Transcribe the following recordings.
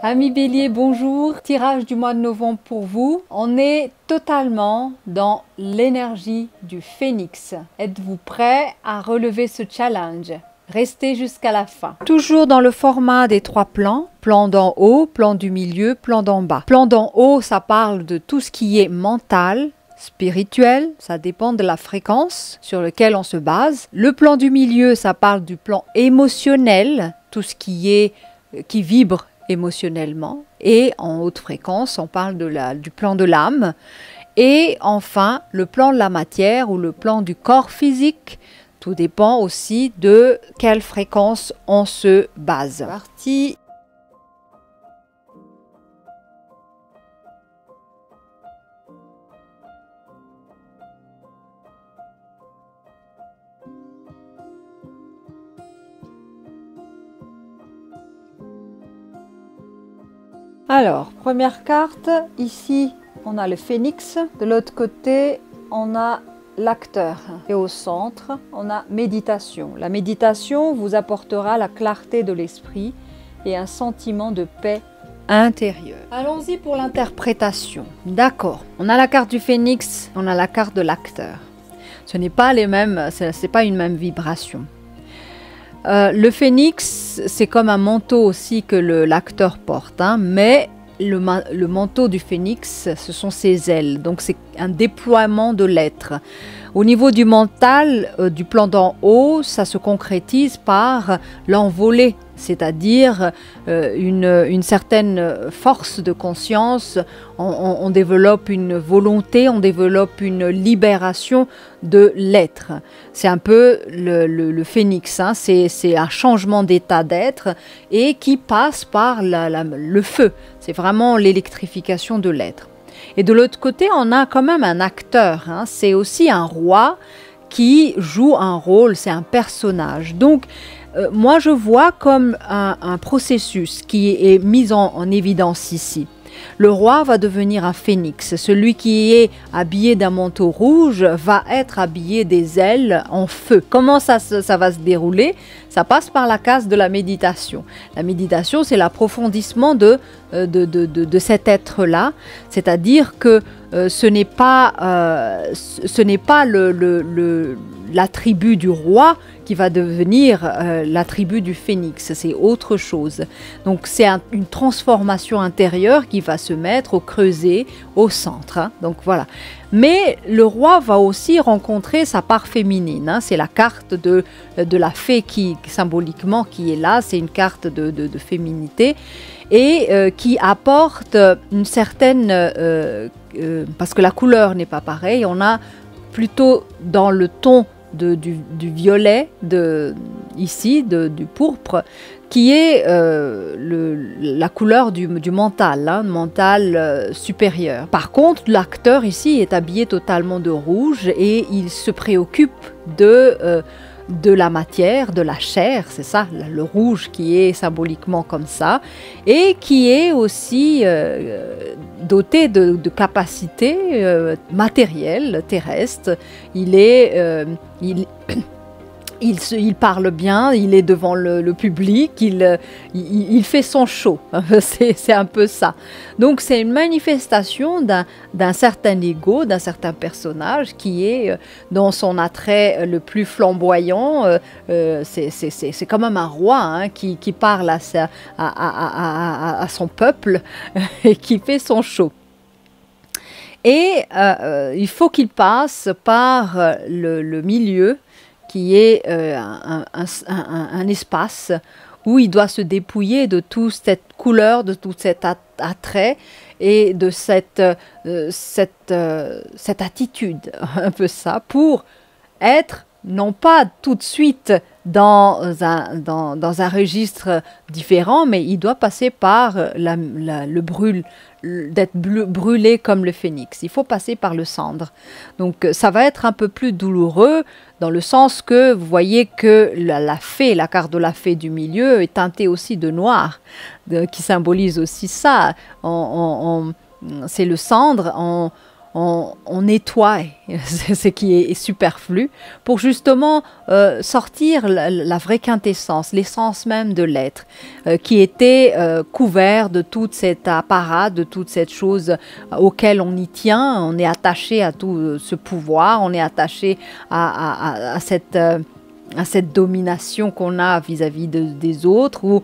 Amis Bélier, bonjour. Tirage du mois de novembre pour vous. On est totalement dans l'énergie du phénix. Êtes-vous prêt à relever ce challenge? Restez jusqu'à la fin. Toujours dans le format des 3 plans. Plan d'en haut, plan du milieu, plan d'en bas. Plan d'en haut, ça parle de tout ce qui est mental, spirituel, ça dépend de la fréquence sur laquelle on se base. Le plan du milieu, ça parle du plan émotionnel, tout ce qui vibre émotionnellement. Et en haute fréquence, on parle du plan de l'âme. Et enfin, le plan de la matière ou le plan du corps physique. Tout dépend aussi de quelle fréquence on se base. Parti. Alors, première carte, ici on a le phénix, de l'autre côté on a l'acteur. Et au centre, on a méditation. La méditation vous apportera la clarté de l'esprit et un sentiment de paix intérieure. Allons-y pour l'interprétation. D'accord, on a la carte du phénix, on a la carte de l'acteur. Ce n'est pas les mêmes, c'est pas une même vibration. Le phénix, c'est comme un manteau aussi que l'acteur porte, hein, mais le manteau du phénix, ce sont ses ailes, donc c'est un déploiement de l'être. Au niveau du mental, du plan d'en haut, ça se concrétise par l'envolée, c'est-à-dire une certaine force de conscience, on développe une volonté, on développe une libération de l'être. C'est un peu le phénix, hein, c'est un changement d'état d'être et qui passe par le feu. C'est vraiment l'électrification de l'être. Et de l'autre côté, on a quand même un acteur, hein, c'est aussi un roi qui joue un rôle, c'est un personnage. Donc, moi je vois comme un processus qui est mis en évidence ici. Le roi va devenir un phénix. Celui qui est habillé d'un manteau rouge va être habillé des ailes en feu. Comment ça va se dérouler? Ça passe par la case de la méditation. La méditation, c'est l'approfondissement de cet être-là. C'est-à-dire que ce n'est pas l'attribut du roi qui va devenir l'attribut du phénix, c'est autre chose. Donc c'est une transformation intérieure qui va se mettre au creuset, au centre. Hein. Donc voilà. Mais le roi va aussi rencontrer sa part féminine. Hein. C'est la carte de la fée qui symboliquement qui est là. C'est une carte de féminité et qui apporte une certaine parce que la couleur n'est pas pareille. On a plutôt dans le ton du violet, ici, du pourpre, qui est la couleur du mental, hein, mental supérieur. Par contre, l'acteur ici est habillé totalement de rouge et il se préoccupe de la matière, de la chair, c'est ça, le rouge qui est symboliquement comme ça, et qui est aussi doté de capacités matérielles, terrestres. Il parle bien, il est devant le public, il fait son show, c'est un peu ça. Donc c'est une manifestation d'un certain ego, d'un certain personnage qui est dans son attrait le plus flamboyant. C'est quand même un roi, hein, qui parle à son peuple et qui fait son show. Et il faut qu'il passe par le milieu, qui est un espace où il doit se dépouiller de toute cette couleur, de tout cet attrait et de cette attitude, un peu ça, pour être non pas tout de suite dans un registre différent, mais il doit passer par d'être brûlé comme le phénix. Il faut passer par le cendre. Donc ça va être un peu plus douloureux dans le sens que vous voyez que la fée, la carte de la fée du milieu est teintée aussi de noir, qui symbolise aussi ça. C'est le cendre. on nettoie ce qui est superflu pour justement sortir la vraie quintessence, l'essence même de l'être, qui était couvert de tout cet apparat, de toute cette chose auquel on y tient. On est attaché à tout ce pouvoir, on est attaché à cette domination qu'on a vis-à-vis des autres, ou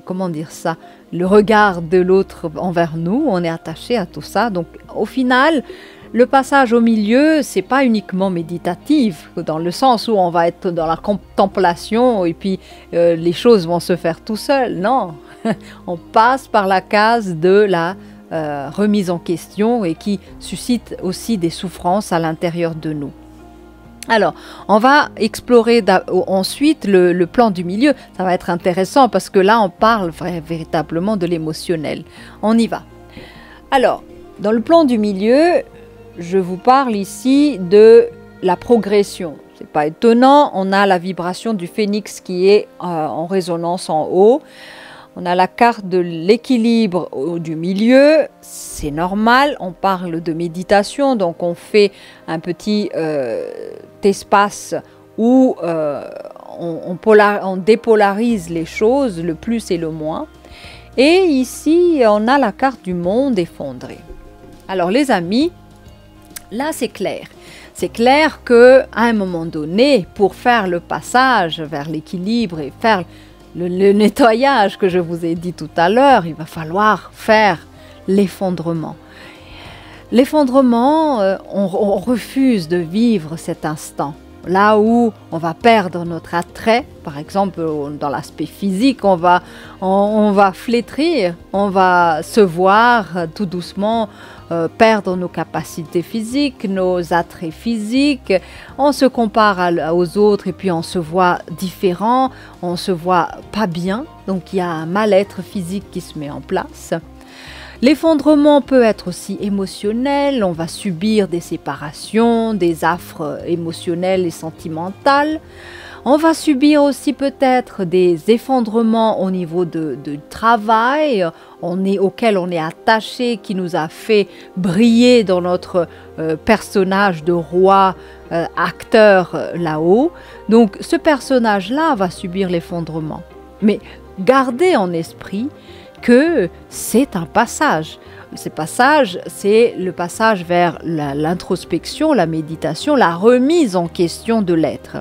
comment dire ça, le regard de l'autre envers nous, on est attaché à tout ça. Donc au final, le passage au milieu, c'est pas uniquement méditatif, dans le sens où on va être dans la contemplation et puis les choses vont se faire tout seul. Non, on passe par la case de la remise en question et qui suscite aussi des souffrances à l'intérieur de nous. Alors, on va explorer ensuite le plan du milieu. Ça va être intéressant parce que là, on parle véritablement de l'émotionnel. On y va. Alors, dans le plan du milieu, je vous parle ici de la progression. C'est pas étonnant, on a la vibration du phénix qui est en résonance en haut. On a la carte de l'équilibre du milieu, c'est normal, on parle de méditation, donc on fait un petit espace où on dépolarise les choses, le plus et le moins. Et ici, on a la carte du monde effondré. Alors les amis, là c'est clair. C'est clair qu'à un moment donné, pour faire le passage vers l'équilibre et faire le nettoyage que je vous ai dit tout à l'heure, il va falloir faire l'effondrement. L'effondrement, on refuse de vivre cet instant. Là où on va perdre notre attrait, par exemple dans l'aspect physique, on va flétrir, on va se voir tout doucement perdre nos capacités physiques, nos attraits physiques, on se compare aux autres et puis on se voit différent, on se voit pas bien, donc il y a un mal-être physique qui se met en place. L'effondrement peut être aussi émotionnel, on va subir des séparations, des affres émotionnelles et sentimentales. On va subir aussi peut-être des effondrements au niveau du travail auquel on est attaché, qui nous a fait briller dans notre personnage de roi, acteur là-haut. Donc ce personnage-là va subir l'effondrement. Mais gardez en esprit que c'est un passage. Ce passage, c'est le passage vers l'introspection, la méditation, la remise en question de l'être.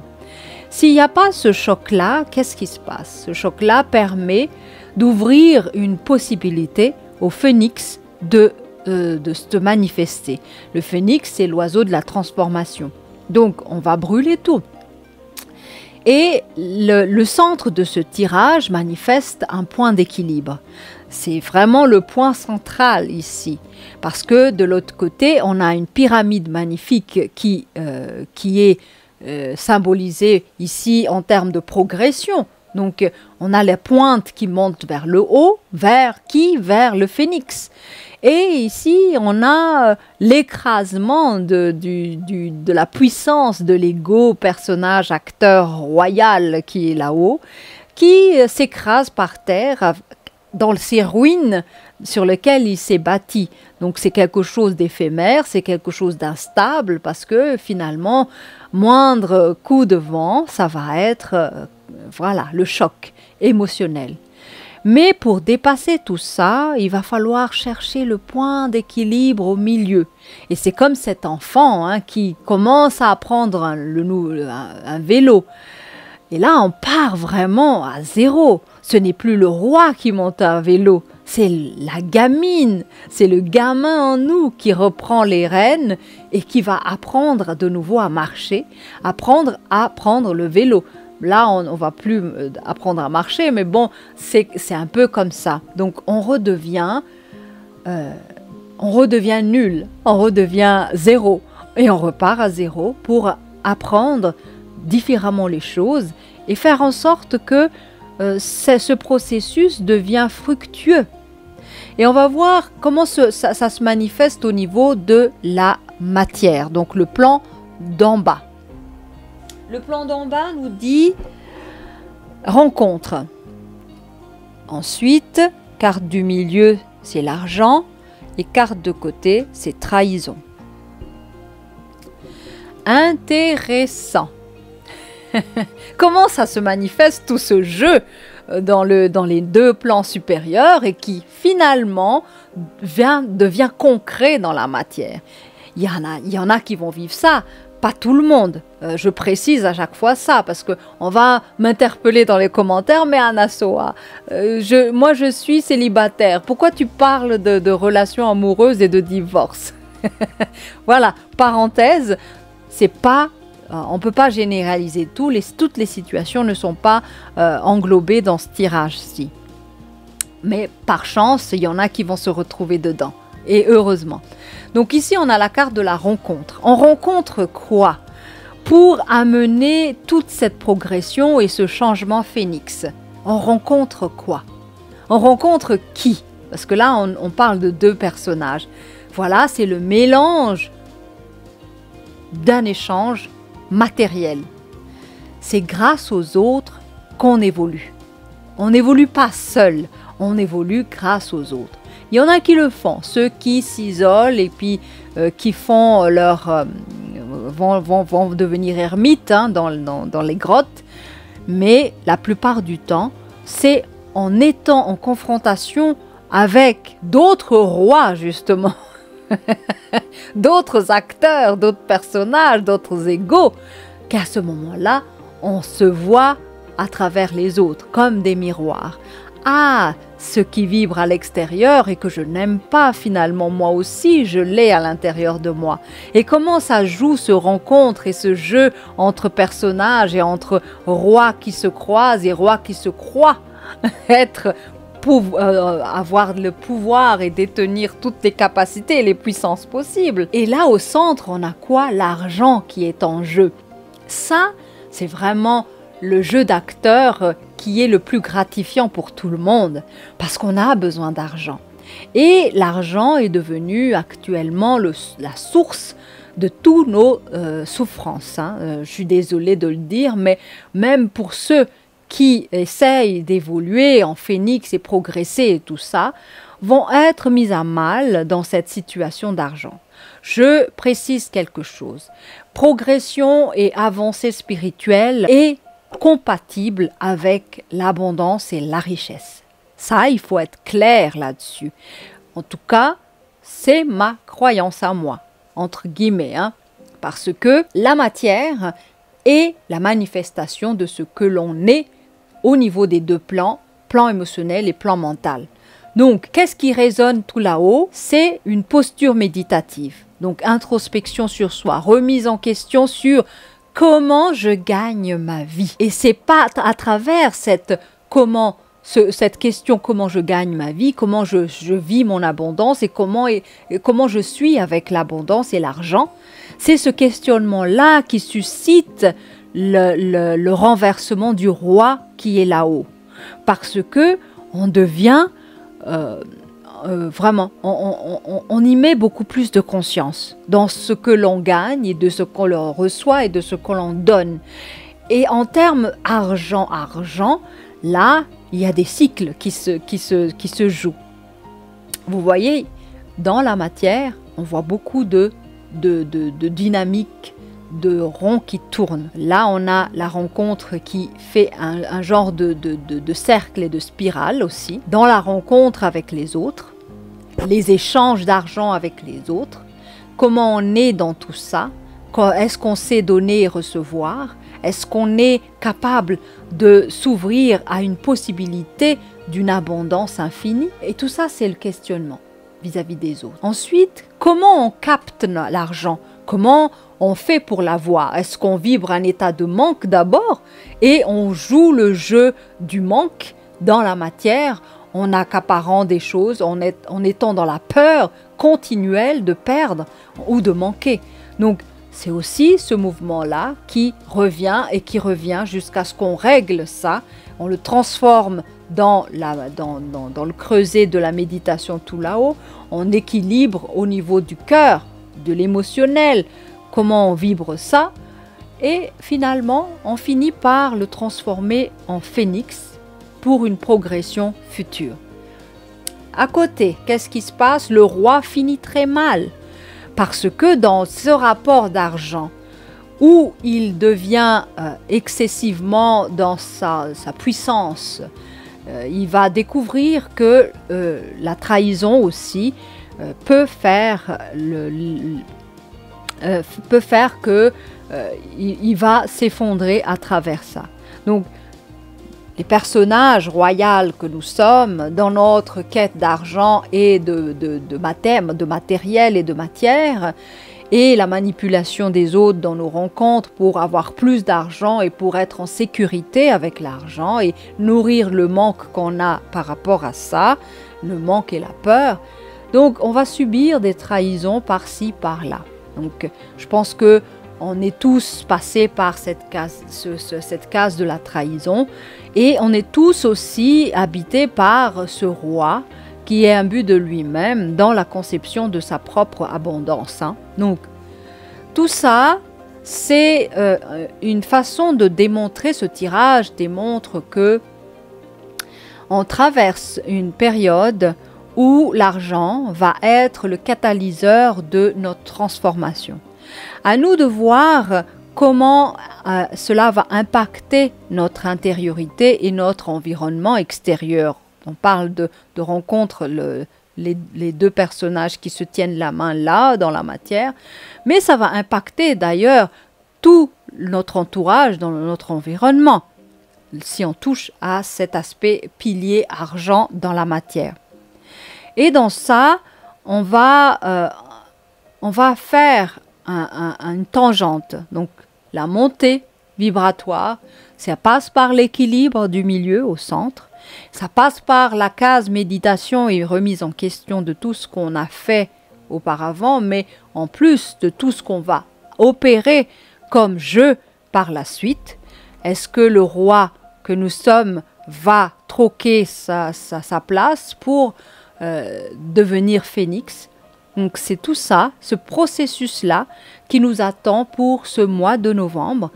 S'il n'y a pas ce choc-là, qu'est-ce qui se passe? Ce choc-là permet d'ouvrir une possibilité au phénix de se manifester. Le phénix, c'est l'oiseau de la transformation. Donc, on va brûler tout. Et le centre de ce tirage manifeste un point d'équilibre. C'est vraiment le point central ici. Parce que de l'autre côté, on a une pyramide magnifique qui est symbolisée ici en termes de progression. Donc, on a les pointes qui montent vers le haut, vers le phénix. Et ici, on a l'écrasement de la puissance de l'ego, personnage, acteur royal qui est là-haut, qui s'écrase par terre dans ces ruines sur lesquelles il s'est bâti. Donc c'est quelque chose d'éphémère, c'est quelque chose d'instable, parce que finalement, moindre coup de vent, ça va être voilà, le choc émotionnel. Mais pour dépasser tout ça, il va falloir chercher le point d'équilibre au milieu. Et c'est comme cet enfant qui commence à apprendre un vélo. Et là, on part vraiment à zéro. Ce n'est plus le roi qui monte un vélo, c'est la gamine, c'est le gamin en nous qui reprend les rênes et qui va apprendre de nouveau à marcher, apprendre à prendre le vélo. Là, on ne va plus apprendre à marcher, mais bon, c'est un peu comme ça. Donc, on redevient nul, on redevient zéro. Et on repart à zéro pour apprendre différemment les choses et faire en sorte que ce processus devient fructueux. Et on va voir comment ça se manifeste au niveau de la matière, donc le plan d'en bas. Le plan d'en bas nous dit rencontre. Ensuite, carte du milieu, c'est l'argent. Et carte de côté, c'est trahison. Intéressant. Comment ça se manifeste tout ce jeu dans les deux plans supérieurs et qui finalement devient concret dans la matière. Il y en a qui vont vivre ça, pas tout le monde. Je précise à chaque fois ça parce qu'on va m'interpeller dans les commentaires, mais Anna Soa, moi je suis célibataire. Pourquoi tu parles de relations amoureuses et de divorce? Voilà, parenthèse, c'est pas... on ne peut pas généraliser toutes les situations ne sont pas englobées dans ce tirage-ci. Mais par chance, il y en a qui vont se retrouver dedans. Et heureusement. Donc ici, on a la carte de la rencontre. On rencontre quoi pour amener toute cette progression et ce changement phénix? On rencontre quoi? On rencontre qui? Parce que là, on parle de deux personnages. Voilà, c'est le mélange d'un échange matériel. C'est grâce aux autres qu'on évolue. On n'évolue pas seul, on évolue grâce aux autres. Il y en a qui le font, ceux qui s'isolent et puis qui font vont devenir ermites dans les grottes. Mais la plupart du temps, c'est en étant en confrontation avec d'autres rois, justement, d'autres acteurs, d'autres personnages, d'autres égaux, qu'à ce moment-là, on se voit à travers les autres, comme des miroirs. Ah, ce qui vibre à l'extérieur et que je n'aime pas finalement, moi aussi, je l'ai à l'intérieur de moi. Et comment ça joue, se rencontre et ce jeu entre personnages et entre rois qui se croisent et rois qui se croient avoir le pouvoir et détenir toutes les capacités et les puissances possibles. Et là, au centre, on a quoi? L'argent qui est en jeu. Ça, c'est vraiment le jeu d'acteur qui est le plus gratifiant pour tout le monde, parce qu'on a besoin d'argent. Et l'argent est devenu actuellement la source de tous nos souffrances. Je suis désolée de le dire, mais même pour ceux qui essayent d'évoluer en phénix et progresser et tout ça, vont être mis à mal dans cette situation d'argent. Je précise quelque chose. Progression et avancée spirituelle est compatible avec l'abondance et la richesse. Ça, il faut être clair là-dessus. En tout cas, c'est ma croyance à moi, entre guillemets, parce que la matière est la manifestation de ce que l'on est au niveau des deux plans, plan émotionnel et plan mental. Donc, qu'est-ce qui résonne tout là-haut? C'est une posture méditative. Donc, introspection sur soi, remise en question sur comment je gagne ma vie. Et c'est pas à travers cette question comment je gagne ma vie, comment je vis mon abondance et comment je suis avec l'abondance et l'argent. C'est ce questionnement-là qui suscite le renversement du roi qui est là-haut. Parce que on devient vraiment, on y met beaucoup plus de conscience dans ce que l'on gagne et de ce qu'on l'on reçoit et de ce qu'on l'on donne. Et en termes argent, là, il y a des cycles qui se jouent. Vous voyez, dans la matière, on voit beaucoup de dynamique, de ronds qui tournent. Là, on a la rencontre qui fait un genre de cercle et de spirale aussi. Dans la rencontre avec les autres, les échanges d'argent avec les autres, comment on est dans tout ça, est-ce qu'on sait donner et recevoir, est-ce qu'on est capable de s'ouvrir à une possibilité d'une abondance infinie, et tout ça, c'est le questionnement vis-à-vis des autres. Ensuite, comment on capte l'argent? Comment on fait pour l'avoir? Est-ce qu'on vibre un état de manque d'abord et on joue le jeu du manque dans la matière en accaparant des choses, en étant dans la peur continuelle de perdre ou de manquer? Donc, c'est aussi ce mouvement-là qui revient jusqu'à ce qu'on règle ça, on le transforme dans le creuset de la méditation tout là-haut, on équilibre au niveau du cœur, de l'émotionnel, comment on vibre ça, et finalement, on finit par le transformer en phénix pour une progression future. à côté, qu'est-ce qui se passe? Le roi finit très mal. Parce que dans ce rapport d'argent, où il devient excessivement dans sa puissance, il va découvrir que la trahison aussi peut faire que il va s'effondrer à travers ça. Donc, les personnages royaux que nous sommes dans notre quête d'argent et de matériel et de matière, et la manipulation des autres dans nos rencontres pour avoir plus d'argent et pour être en sécurité avec l'argent et nourrir le manque qu'on a par rapport à ça, le manque et la peur. Donc on va subir des trahisons par-ci, par-là. Donc je pense que on est tous passés par cette case de la trahison et on est tous aussi habités par ce roi qui est imbu de lui-même dans la conception de sa propre abondance. Donc, tout ça, c'est une façon de démontrer, ce tirage démontre que on traverse une période où l'argent va être le catalyseur de notre transformation. À nous de voir comment cela va impacter notre intériorité et notre environnement extérieur. On parle de rencontres, les deux personnages qui se tiennent la main là, dans la matière, mais ça va impacter d'ailleurs tout notre entourage, dans notre environnement, si on touche à cet aspect pilier argent dans la matière. Et dans ça, on va faire une tangente, donc la montée vibratoire, ça passe par l'équilibre du milieu au centre, ça passe par la case méditation et remise en question de tout ce qu'on a fait auparavant, mais en plus de tout ce qu'on va opérer comme jeu par la suite. Est-ce que le roi que nous sommes va troquer sa place pour devenir phénix? Donc c'est tout ça, ce processus-là qui nous attend pour ce mois de novembre,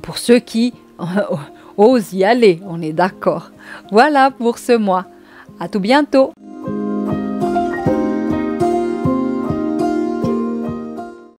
pour ceux qui osent y aller, on est d'accord. Voilà pour ce mois. À tout bientôt.